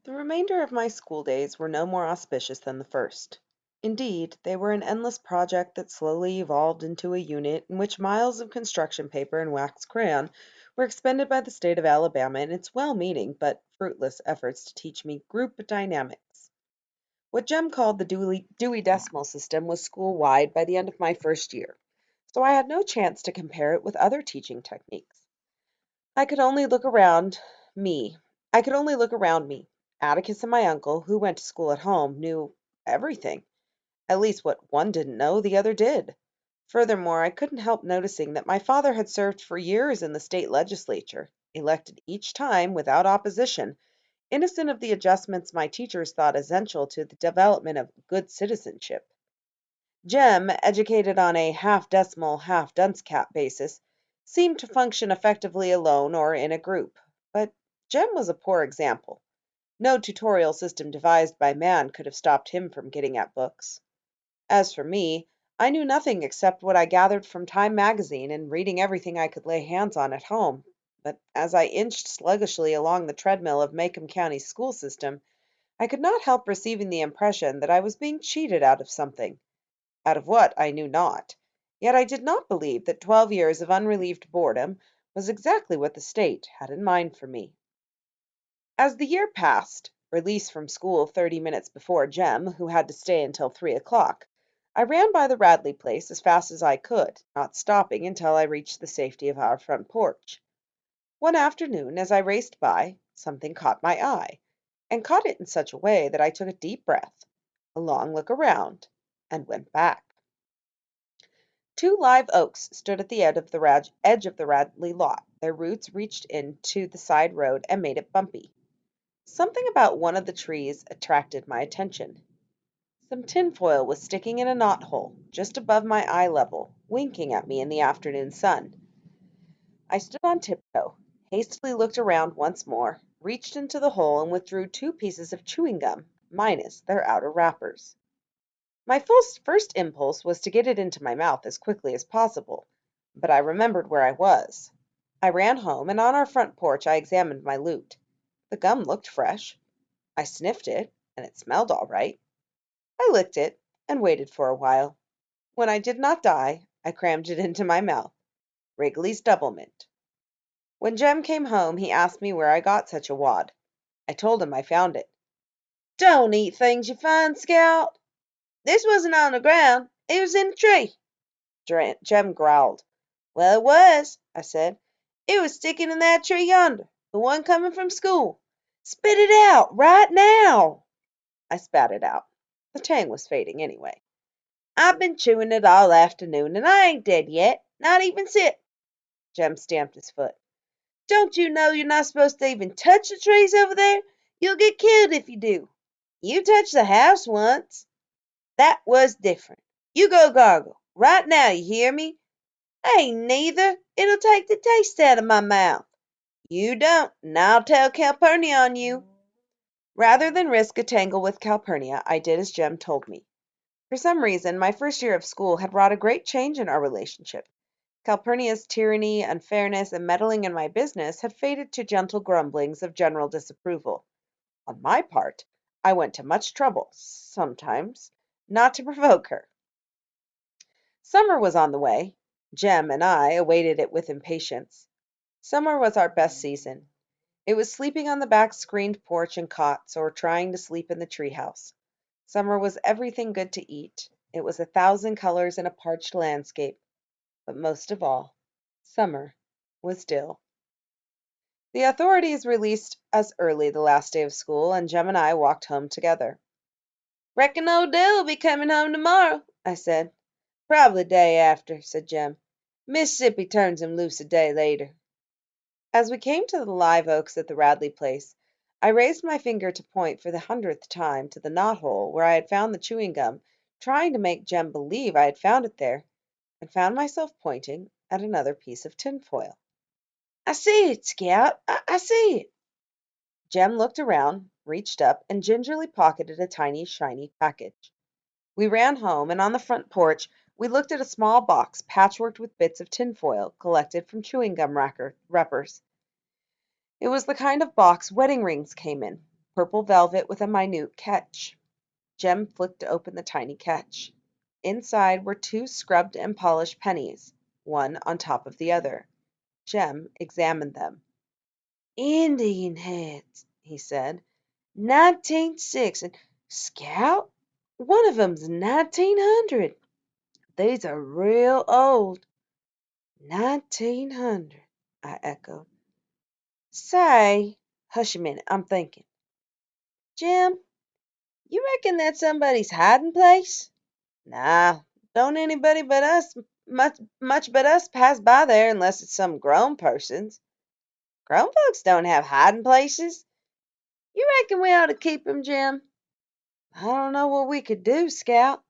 The remainder of my school days were no more auspicious than the first. Indeed, they were an endless project that slowly evolved into a unit in which miles of construction paper and wax crayon were expended by the state of Alabama in its well meaning but fruitless efforts to teach me group dynamics. What Jem called the Dewey Decimal System was school wide by the end of my first year, so I had no chance to compare it with other teaching techniques. I could only look around me. I could only look around me. Atticus and my uncle, who went to school at home, knew everything. At least what one didn't know, the other did. Furthermore, I couldn't help noticing that my father had served for years in the state legislature, elected each time without opposition, innocent of the adjustments my teachers thought essential to the development of good citizenship. Jem, educated on a half decimal, half dunce cap basis, seemed to function effectively alone or in a group. But Jem was a poor example. No tutorial system devised by man could have stopped him from getting at books. As for me, I knew nothing except what I gathered from Time magazine and reading everything I could lay hands on at home. But as I inched sluggishly along the treadmill of Macomb County's school system, I could not help receiving the impression that I was being cheated out of something. Out of what, I knew not. Yet I did not believe that 12 years of unrelieved boredom was exactly what the state had in mind for me. As the year passed, released from school 30 minutes before Jem, who had to stay until 3 o'clock, I ran by the Radley place as fast as I could, not stopping until I reached the safety of our front porch. One afternoon, as I raced by, something caught my eye, and caught it in such a way that I took a deep breath, a long look around, and went back. Two live oaks stood at the edge of the Radley lot. Their roots reached into the side road and made it bumpy. Something about one of the trees attracted my attention. Some tinfoil was sticking in a knothole just above my eye level, winking at me in the afternoon sun. I stood on tiptoe, hastily looked around once more, reached into the hole and withdrew two pieces of chewing gum, minus their outer wrappers. My first impulse was to get it into my mouth as quickly as possible, but I remembered where I was. I ran home, and on our front porch I examined my loot. The gum looked fresh. I sniffed it, and it smelled all right. I licked it, and waited for a while. When I did not die, I crammed it into my mouth. Wrigley's Double Mint. When Jem came home, he asked me where I got such a wad. I told him I found it. "Don't eat things you find, Scout. This wasn't on the ground. It was in a tree." Jem growled. "Well, it was," I said. "It was sticking in that tree yonder, the one coming from school. Spit it out right now." I spat it out. The tang was fading anyway. "I've been chewing it all afternoon, and I ain't dead yet. Not even sick." Jem stamped his foot. "Don't you know you're not supposed to even touch the trees over there? You'll get killed if you do. You touched the house once. That was different. You go gargle. Right now, you hear me?" "Ain't neither. It'll take the taste out of my mouth." "You don't, and I'll tell Calpurnia on you." Rather than risk a tangle with Calpurnia, I did as Jem told me. For some reason, my first year of school had wrought a great change in our relationship. Calpurnia's tyranny, unfairness, and meddling in my business had faded to gentle grumblings of general disapproval. On my part, I went to much trouble, sometimes, not to provoke her. Summer was on the way. Jem and I awaited it with impatience. Summer was our best season. It was sleeping on the back screened porch in cots, or trying to sleep in the treehouse. Summer was everything good to eat. It was 1,000 colors in a parched landscape. But most of all, summer was still. The authorities released us early the last day of school, and Jem and I walked home together. "Reckon old Dell'll be coming home tomorrow," I said. "Probably day after," said Jem. "Mississippi turns him loose a day later." As we came to the live oaks at the Radley place, I raised my finger to point for the 100th time to the knothole where I had found the chewing gum, trying to make Jem believe I had found it there, and found myself pointing at another piece of tinfoil. "I see it, Scout. I see it." Jem looked around, reached up, and gingerly pocketed a tiny, shiny package. We ran home, and on the front porch we looked at a small box patchworked with bits of tinfoil collected from chewing gum wrappers. It was the kind of box wedding rings came in. purple velvet with a minute catch. Jem flicked open the tiny catch. Inside were two scrubbed and polished pennies, one on top of the other. Jem examined them. Indian heads, he said. 1906, and Scout, one of 'em's 1900. These are real old. 1900, I echoed. Say, hush a minute, I'm thinking. Jim, you reckon that's somebody's hiding place? Nah, don't anybody but us, much but us pass by there unless it's some grown person's. Grown folks don't have hiding places. You reckon we ought to keep 'em, Jim? I don't know what we could do, Scout.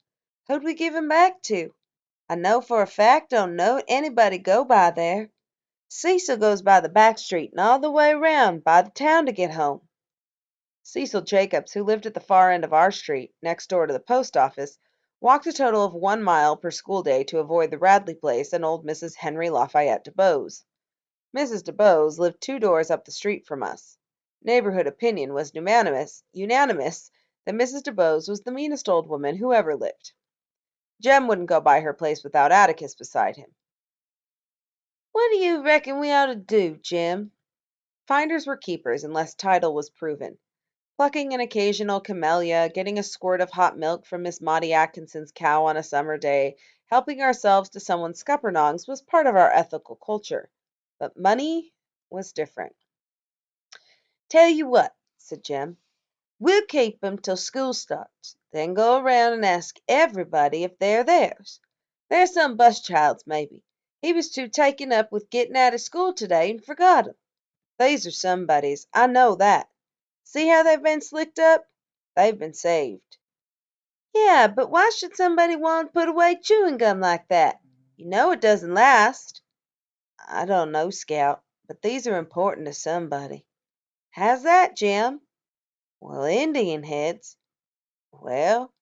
Who'd we give 'em back to? I know for a fact don't know anybody go by there. Cecil goes by the back street and all the way round by the town to get home. Cecil Jacobs, who lived at the far end of our street, next door to the post office, walked a total of 1 mile per school day to avoid the Radley place and old Mrs. Henry Lafayette DeBose. Mrs. DeBose lived 2 doors up the street from us. Neighborhood opinion was unanimous that Mrs. DeBose was the meanest old woman who ever lived. Jem wouldn't go by her place without Atticus beside him. What do you reckon we ought to do, Jim? Finders were keepers unless title was proven. Plucking an occasional camellia, getting a squirt of hot milk from Miss Maudie Atkinson's cow on a summer day, helping ourselves to someone's scuppernongs was part of our ethical culture. But money was different. Tell you what, said Jem, we'll keep 'em till school starts, then go around and ask everybody if they're theirs. There's some bus child's, maybe. He was too taken up with getting out of school today and forgot 'em. These are somebody's, I know that. See how they've been slicked up? They've been saved. Yeah, but why should somebody want to put away chewing gum like that? You know it doesn't last. I don't know, Scout, but these are important to somebody. How's that, Jim? Well, Indian heads. Well,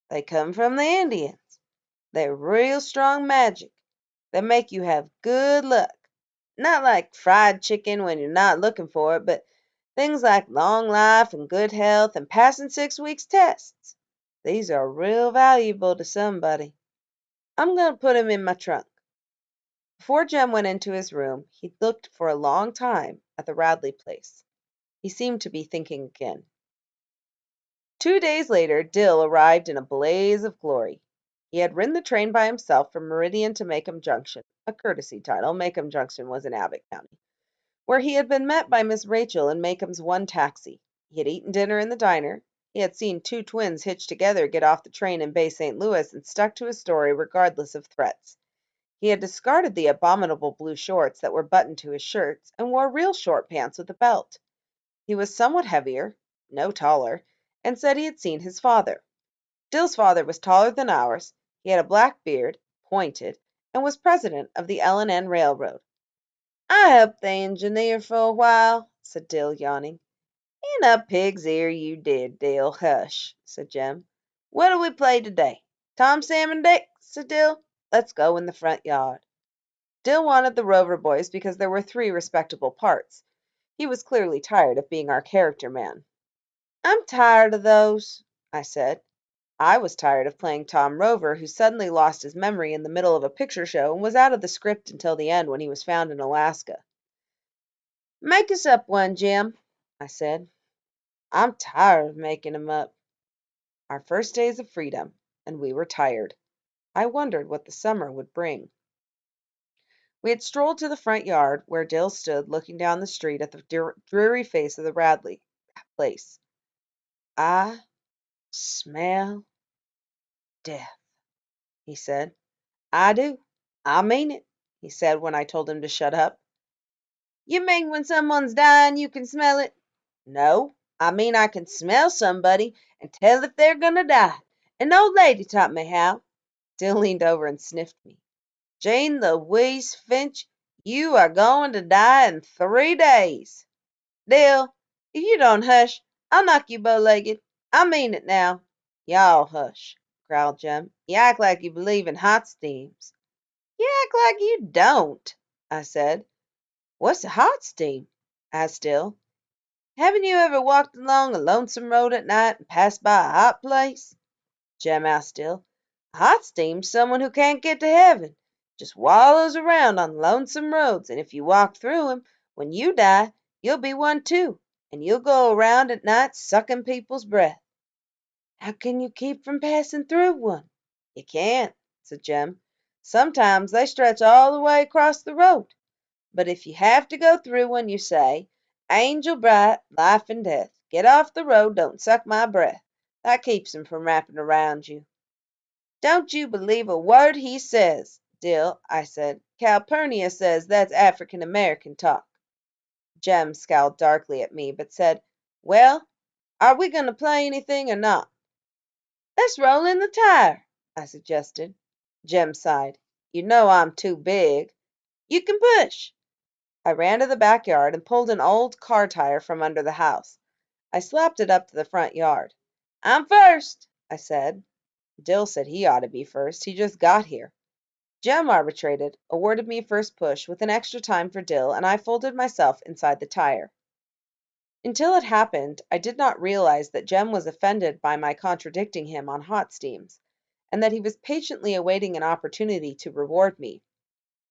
they come from the Indians. They're real strong magic. They make you have good luck. Not like fried chicken when you're not looking for it, but things like long life and good health and passing 6 weeks tests. These are real valuable to somebody. I'm going to put 'em in my trunk. Before Jem went into his room, he looked for a long time at the Radley place. He seemed to be thinking again. 2 days later, Dill arrived in a blaze of glory. He had ridden the train by himself from Meridian to Macomb Junction, a courtesy title. Macomb Junction was in Abbott County, where he had been met by Miss Rachel in Macomb's one taxi. He had eaten dinner in the diner. He had seen two twins hitched together get off the train in Bay St. Louis and stuck to his story regardless of threats. He had discarded the abominable blue shorts that were buttoned to his shirts and wore real short pants with a belt. He was somewhat heavier, no taller, and said he had seen his father. Dill's father was taller than ours. He had a black beard, pointed, and was president of the L&N Railroad. I helped the engineer for a while, said Dill, yawning. In a pig's ear you did, Dill. Hush, said Jem. What'll we play today? Tom, Sam, and Dick, said Dill. Let's go in the front yard. Dill wanted the Rover boys because there were 3 respectable parts. He was clearly tired of being our character man. I'm tired of those, I said. I was tired of playing Tom Rover, who suddenly lost his memory in the middle of a picture show and was out of the script until the end when he was found in Alaska. Make us up one, Jim, I said. I'm tired of making 'em up. Our first days of freedom, and we were tired. I wondered what the summer would bring. We had strolled to the front yard, where Dill stood looking down the street at the dreary face of the Radley place. I smell death, he said. I do. I mean it, he said when I told him to shut up. You mean when someone's dying you can smell it? No, I mean I can smell somebody and tell if they're going to die. An old lady taught me how. Dill leaned over and sniffed me. Jane Louise Finch, you are going to die in 3 days. Dill, if you don't hush, I'll knock you bow-legged. I mean it now. Y'all hush, growled Jem. You act like you believe in hot steams. You act like you don't, I said. What's a hot steam? Asked Dill. Haven't you ever walked along a lonesome road at night and passed by a hot place? Jem asked Dill. A hot steam's someone who can't get to heaven. Just wallows around on lonesome roads, and if you walk through 'em, when you die, you'll be one too, and you'll go around at night sucking people's breath. How can you keep from passing through one? You can't, said Jem. Sometimes they stretch all the way across the road. But if you have to go through one, you say, Angel bright, life and death, get off the road, don't suck my breath. That keeps 'em from wrapping around you. Don't you believe a word he says, Dill, I said. Calpurnia says that's African American talk. Jem scowled darkly at me, but said, Well, are we going to play anything or not? Let's roll in the tire, I suggested. Jem sighed. You know I'm too big. You can push. I ran to the backyard and pulled an old car tire from under the house. I slapped it up to the front yard. I'm first, I said. Dill said he ought to be first. He just got here. Jem arbitrated, awarded me first push with an extra time for Dill, and I folded myself inside the tire. Until it happened, I did not realize that Jem was offended by my contradicting him on hot steams, and that he was patiently awaiting an opportunity to reward me.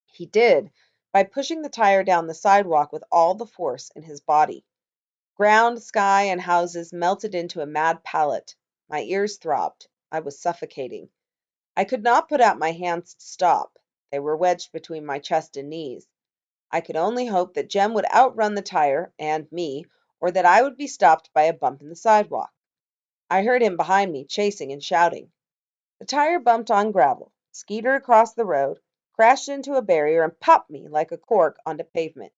He did, by pushing the tire down the sidewalk with all the force in his body. Ground, sky, and houses melted into a mad palette. My ears throbbed. I was suffocating. I could not put out my hands to stop. They were wedged between my chest and knees. I could only hope that Jem would outrun the tire and me, or that I would be stopped by a bump in the sidewalk. I heard him behind me, chasing and shouting. The tire bumped on gravel, skied across the road, crashed into a barrier, and popped me like a cork onto pavement.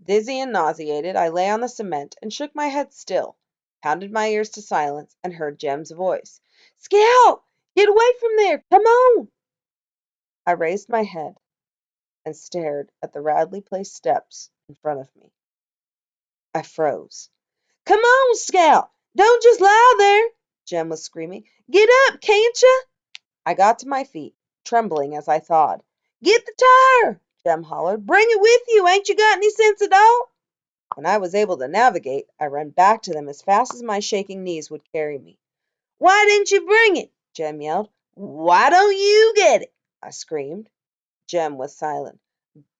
Dizzy and nauseated, I lay on the cement and shook my head still, pounded my ears to silence, and heard Jem's voice. Scout! Get away from there! Come on! I raised my head and stared at the Radley Place steps in front of me. I froze. Come on, Scout! Don't just lie there! Jem was screaming. Get up, can't ya? I got to my feet, trembling as I thawed. Get the tire! Jem hollered. Bring it with you! Ain't you got any sense at all? When I was able to navigate, I ran back to them as fast as my shaking knees would carry me. Why didn't you bring it? Jem yelled. Why don't you get it? I screamed. Jem was silent.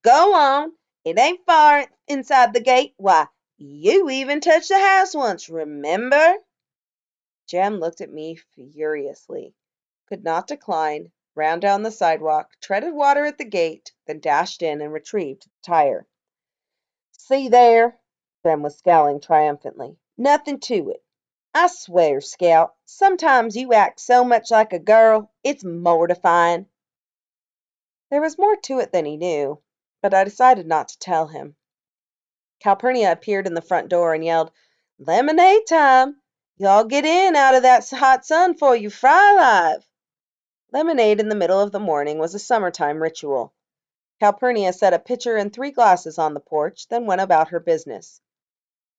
Go on. It ain't far inside the gate. Why, you even touched the house once, remember? Jem looked at me furiously, could not decline, ran down the sidewalk, treaded water at the gate, then dashed in and retrieved the tire. See there? Jem was scowling triumphantly. Nothing to it. I swear, Scout, sometimes you act so much like a girl, it's mortifying. There was more to it than he knew, but I decided not to tell him. Calpurnia appeared in the front door and yelled, Lemonade time! Y'all get in out of that hot sun 'fore you fry alive. Lemonade in the middle of the morning was a summertime ritual. Calpurnia set a pitcher and 3 glasses on the porch, then went about her business.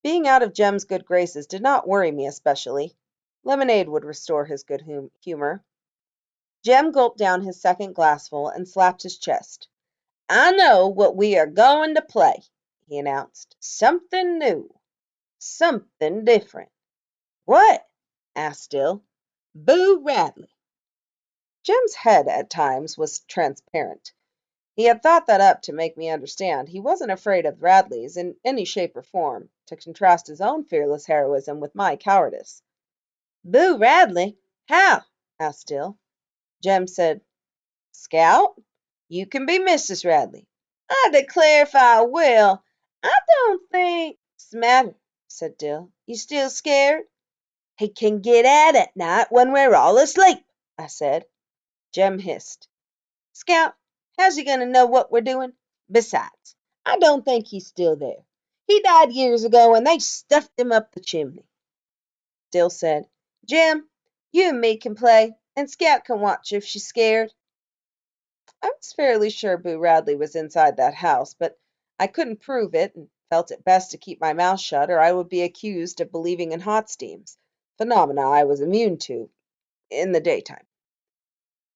Being out of Jem's good graces did not worry me especially. Lemonade would restore his good humor. Jem gulped down his second glassful and slapped his chest. I know what we are going to play, he announced. Something new. Something different. What? Asked Dill. Boo Radley. Jem's head at times was transparent. He had thought that up to make me understand he wasn't afraid of Radley's in any shape or form, to contrast his own fearless heroism with my cowardice. Boo Radley? How? asked Dill. Jem said, Scout, you can be Mrs. Radley. I declare if I will. I don't think it's matter, said Dill. You still scared? He can get out at night when we're all asleep, I said. Jem hissed. Scout, how's he going to know what we're doing? Besides, I don't think he's still there. He died years ago and they stuffed him up the chimney. Dill said, Jem, you and me can play, and Scout can watch if she's scared. I was fairly sure Boo Radley was inside that house, but I couldn't prove it and felt it best to keep my mouth shut or I would be accused of believing in hot steams, phenomena I was immune to in the daytime.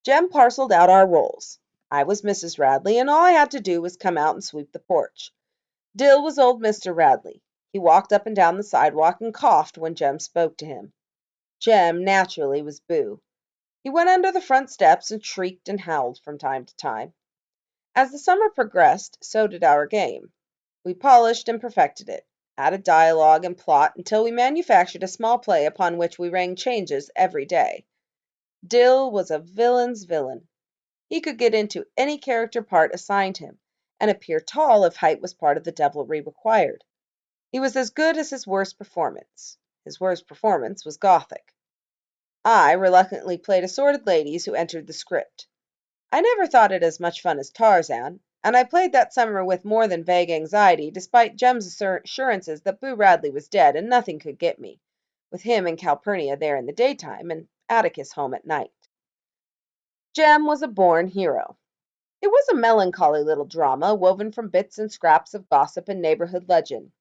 Jem parceled out our roles. I was Mrs. Radley, and all I had to do was come out and sweep the porch. Dill was old Mr. Radley. He walked up and down the sidewalk and coughed when Jem spoke to him. Jem, naturally, was Boo. He went under the front steps and shrieked and howled from time to time. As the summer progressed, so did our game. We polished and perfected it, added dialogue and plot until we manufactured a small play upon which we rang changes every day. Dill was a villain's villain. He could get into any character part assigned him, and appear tall if height was part of the devilry required. He was as good as his worst performance. His worst performance was Gothic. I reluctantly played assorted ladies who entered the script. I never thought it as much fun as Tarzan, and I played that summer with more than vague anxiety, despite Jem's assurances that Boo Radley was dead and nothing could get me, with him and Calpurnia there in the daytime and Atticus home at night. Jem was a born hero. It was a melancholy little drama, woven from bits and scraps of gossip and neighborhood legend.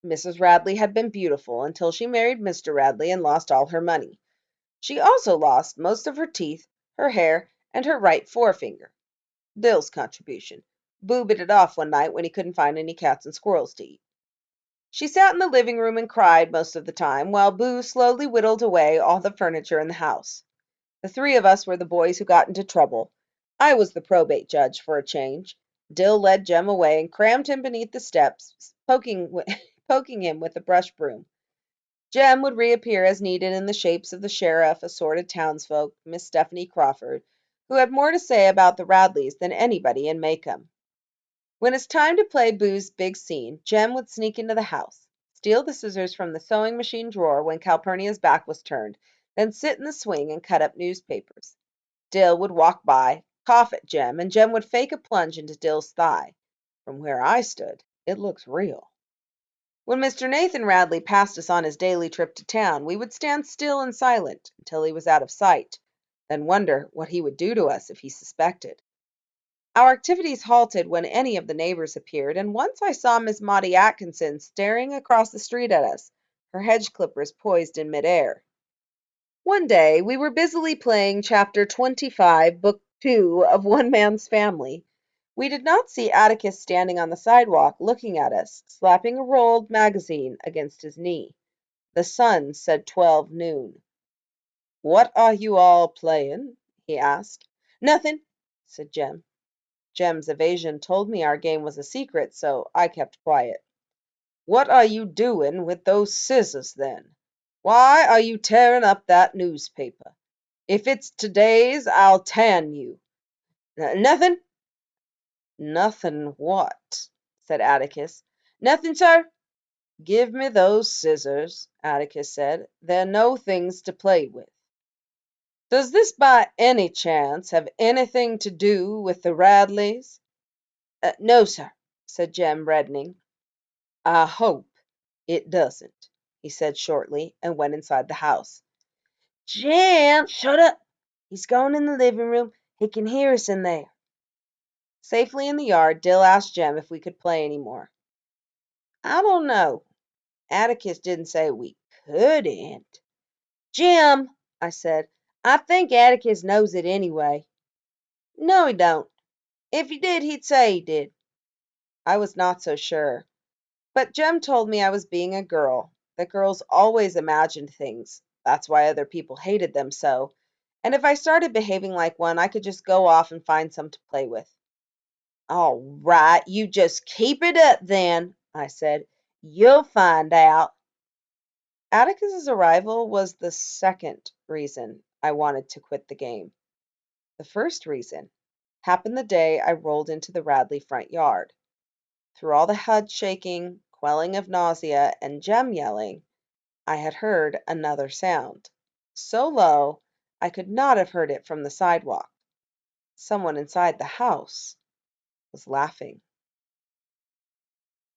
Mrs. Radley had been beautiful until she married Mr. Radley and lost all her money. She also lost most of her teeth, her hair, and her right forefinger. Dill's contribution. Boo bit it off one night when he couldn't find any cats and squirrels to eat. She sat in the living room and cried most of the time, while Boo slowly whittled away all the furniture in the house. The three of us were the boys who got into trouble. I was the probate judge for a change. Dill led Jem away and crammed him beneath the steps, poking him with a brush broom. Jem would reappear as needed in the shapes of the sheriff, assorted townsfolk, Miss Stephanie Crawford, who had more to say about the Radleys than anybody in Maycomb. When it's time to play Boo's big scene, Jem would sneak into the house, steal the scissors from the sewing machine drawer when Calpurnia's back was turned, then sit in the swing and cut up newspapers. Dill would walk by, cough at Jem, and Jem would fake a plunge into Dill's thigh. From where I stood, it looks real. When Mr. Nathan Radley passed us on his daily trip to town, we would stand still and silent until he was out of sight, then wonder what he would do to us if he suspected. Our activities halted when any of the neighbors appeared, and once I saw Miss Maudie Atkinson staring across the street at us, her hedge clippers poised in midair. One day we were busily playing Chapter 25, Book 2 of One Man's Family. We did not see Atticus standing on the sidewalk looking at us, slapping a rolled magazine against his knee. The sun said 12 noon. "What are you all playing?" he asked. "Nothing," said Jem. Jem's evasion told me our game was a secret, so I kept quiet. "What are you doing with those scissors, then? Why are you tearing up that newspaper? If it's today's, I'll tan you." "Nothing." "Nothing what?" said Atticus. "Nothing, sir." "Give me those scissors," Atticus said. "They're no things to play with." "Does this by any chance have anything to do with the Radleys?" "No, sir," said Jem, reddening. "I hope it doesn't," he said shortly, and went inside the house. "Jem!" "Shut up! He's gone in the living room. He can hear us in there." Safely in the yard, Dill asked Jem if we could play any more. "I don't know. Atticus didn't say we couldn't." "Jem," I said, "I think Atticus knows it anyway." "No, he don't. If he did, he'd say he did." I was not so sure. But Jem told me I was being a girl, that girls always imagined things. That's why other people hated them so. And if I started behaving like one, I could just go off and find some to play with. "All right, you just keep it up then," I said. "You'll find out." Atticus's arrival was the second reason I wanted to quit the game. The first reason happened the day I rolled into the Radley front yard. Through all the head shaking, quelling of nausea, and Jem yelling, I had heard another sound, so low I could not have heard it from the sidewalk. Someone inside the house was laughing.